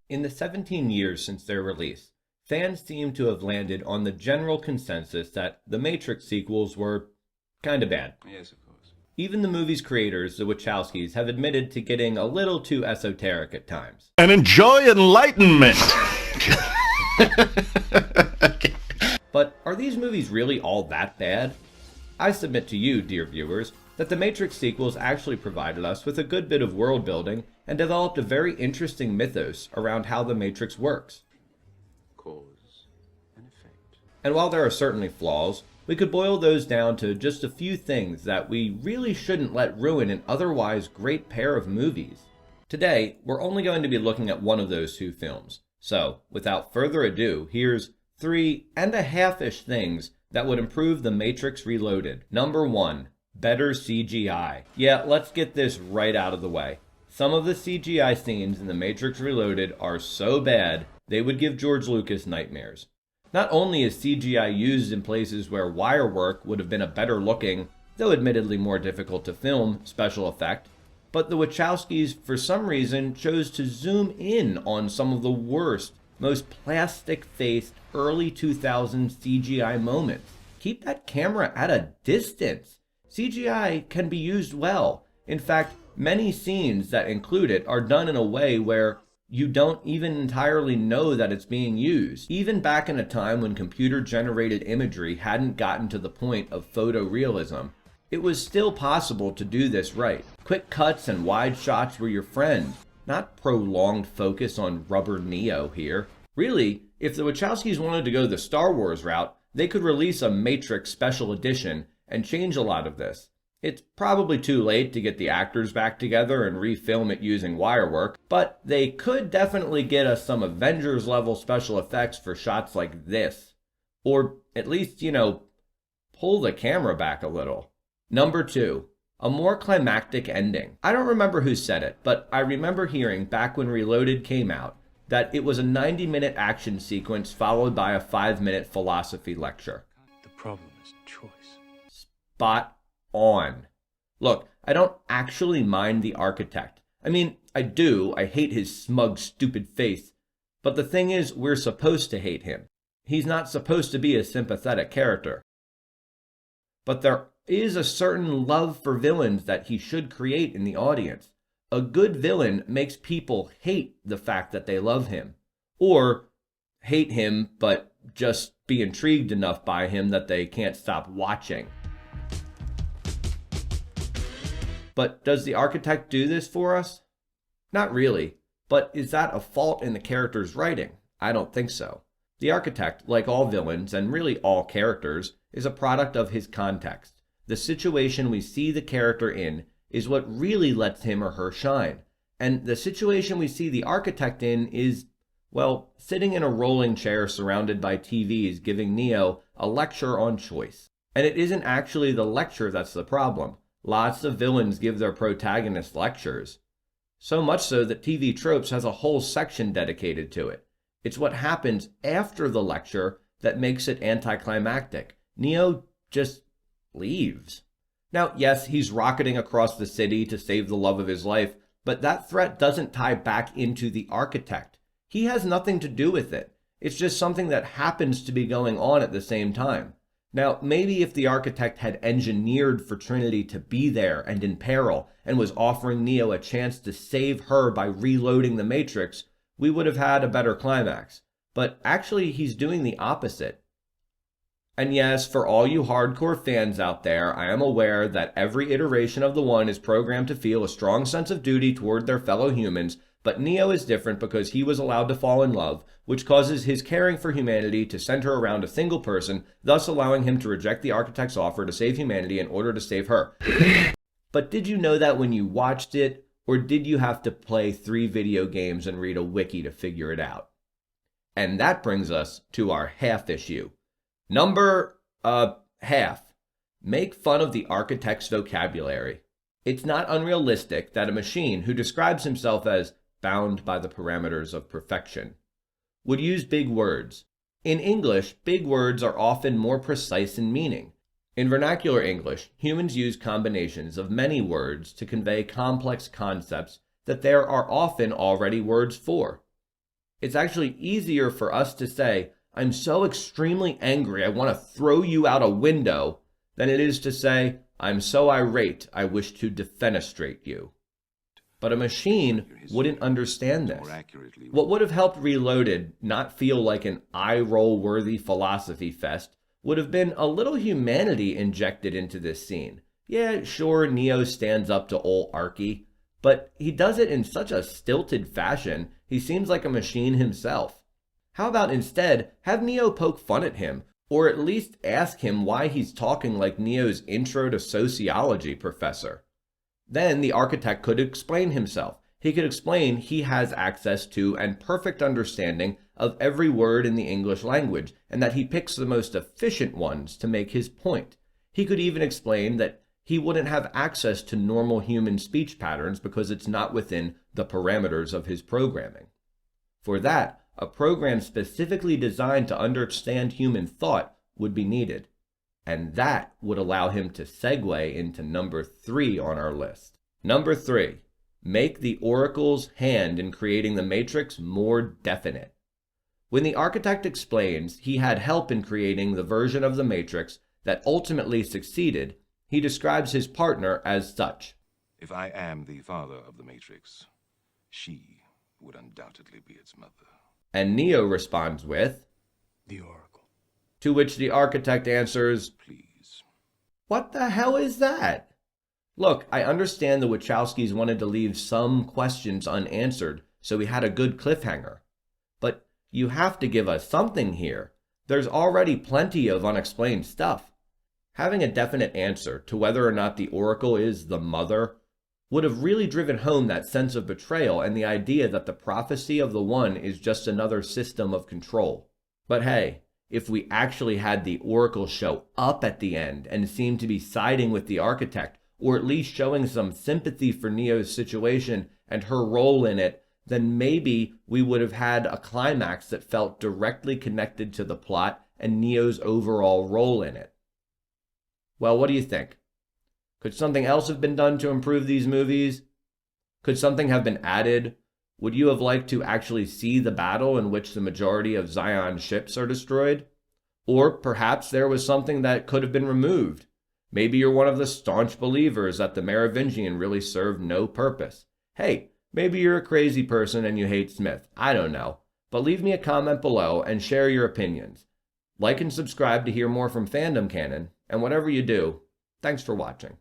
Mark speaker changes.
Speaker 1: In the 17 years since their release, fans seem to have landed on the general consensus that the Matrix sequels were kinda bad.
Speaker 2: Yes, of course.
Speaker 1: Even the movie's creators, the Wachowskis, have admitted to getting a little too esoteric at times.
Speaker 3: And enjoy enlightenment.
Speaker 1: But are these movies really all that bad? I submit to you, dear viewers, that the Matrix sequels actually provided us with a good bit of world building and developed a very interesting mythos around how the Matrix works.
Speaker 2: Cause and effect.
Speaker 1: And while there are certainly flaws, we could boil those down to just a few things that we really shouldn't let ruin an otherwise great pair of movies. Today, we're only going to be looking at one of those two films. So, without further ado, here's 3.5-ish things that would improve The Matrix Reloaded. Number 1. Better CGI. Yeah, let's get this right out of the way. Some of the CGI scenes in The Matrix Reloaded are so bad, they would give George Lucas nightmares. Not only is CGI used in places where wire work would have been a better looking, though admittedly more difficult to film, special effect, but the Wachowskis, for some reason, chose to zoom in on some of the worst, most plastic-faced early 2000s CGI moments. Keep that camera at a distance. CGI can be used well. In fact, many scenes that include it are done in a way where you don't even entirely know that it's being used. Even back in a time when computer-generated imagery hadn't gotten to the point of photorealism, it was still possible to do this right. Quick cuts and wide shots were your friend, not prolonged focus on rubber Neo here. Really, if the Wachowskis wanted to go the Star Wars route, they could release a Matrix special edition and change a lot of this. It's probably too late to get the actors back together and refilm it using wire work, but they could definitely get us some Avengers level special effects for shots like this. Or at least, pull the camera back a little. Number 2. A more climactic ending. I don't remember who said it, but I remember hearing back when Reloaded came out that it was a 90-minute action sequence followed by a 5-minute philosophy lecture.
Speaker 2: The problem is choice.
Speaker 1: Spot on. Look, I don't actually mind the architect. I mean, I do. I hate his smug, stupid face. But the thing is, we're supposed to hate him. He's not supposed to be a sympathetic character. But there is a certain love for villains that he should create in the audience. A good villain makes people hate the fact that they love him. Or hate him, but just be intrigued enough by him that they can't stop watching. But does the architect do this for us? Not really. But is that a fault in the character's writing? I don't think so. The architect, like all villains and really all characters, is a product of his context. The situation we see the character in is what really lets him or her shine. And the situation we see the architect in is, well, sitting in a rolling chair surrounded by TVs giving Neo a lecture on choice. And it isn't actually the lecture that's the problem. Lots of villains give their protagonists lectures. So much so that TV Tropes has a whole section dedicated to it. It's what happens after the lecture that makes it anticlimactic. Neo just leaves. Now, yes, he's rocketing across the city to save the love of his life, but that threat doesn't tie back into the architect. He has nothing to do with it. It's just something that happens to be going on at the same time. Now, maybe if the architect had engineered for Trinity to be there and in peril and was offering Neo a chance to save her by reloading the Matrix, we would have had a better climax. But actually, he's doing the opposite. And yes, for all you hardcore fans out there, I am aware that every iteration of the One is programmed to feel a strong sense of duty toward their fellow humans, but Neo is different because he was allowed to fall in love, which causes his caring for humanity to center around a single person, thus allowing him to reject the architect's offer to save humanity in order to save her. But did you know that when you watched it, or did you have to play 3 video games and read a wiki to figure it out? And that brings us to our half issue. Number, half. Make fun of the architect's vocabulary. It's not unrealistic that a machine who describes himself as bound by the parameters of perfection would use big words. In English, big words are often more precise in meaning. In vernacular English, humans use combinations of many words to convey complex concepts that there are often already words for. It's actually easier for us to say, I'm so extremely angry I want to throw you out a window, than it is to say, I'm so irate I wish to defenestrate you. But a machine wouldn't understand this. What would have helped Reloaded not feel like an eye-roll-worthy philosophy fest would have been a little humanity injected into this scene. Yeah, sure, Neo stands up to old Arky, but he does it in such a stilted fashion, he seems like a machine himself. How about instead have Neo poke fun at him, or at least ask him why he's talking like Neo's Intro to Sociology professor? Then the architect could explain himself. He could explain he has access to and perfect understanding of every word in the English language, and that he picks the most efficient ones to make his point. He could even explain that he wouldn't have access to normal human speech patterns because it's not within the parameters of his programming. For that, a program specifically designed to understand human thought would be needed. And that would allow him to segue into number 3 on our list. Number 3, make the Oracle's hand in creating the Matrix more definite. When the architect explains he had help in creating the version of the Matrix that ultimately succeeded, he describes his partner as such.
Speaker 4: If I am the father of the Matrix, she would undoubtedly be its mother.
Speaker 1: And Neo responds with,
Speaker 2: The Oracle.
Speaker 1: To which the architect answers,
Speaker 4: Please.
Speaker 1: What the hell is that? Look, I understand the Wachowskis wanted to leave some questions unanswered, so we had a good cliffhanger. But you have to give us something here. There's already plenty of unexplained stuff. Having a definite answer to whether or not the Oracle is the mother would have really driven home that sense of betrayal and the idea that the prophecy of the One is just another system of control. But hey, if we actually had the Oracle show up at the end and seem to be siding with the architect, or at least showing some sympathy for Neo's situation and her role in it, then maybe we would have had a climax that felt directly connected to the plot and Neo's overall role in it. Well, what do you think? Could something else have been done to improve these movies? Could something have been added? Would you have liked to actually see the battle in which the majority of Zion's ships are destroyed? Or perhaps there was something that could have been removed. Maybe you're one of the staunch believers that the Merovingian really served no purpose. Hey, maybe you're a crazy person and you hate Smith. I don't know. But leave me a comment below and share your opinions. Like and subscribe to hear more from Fandom Canon, and whatever you do, thanks for watching.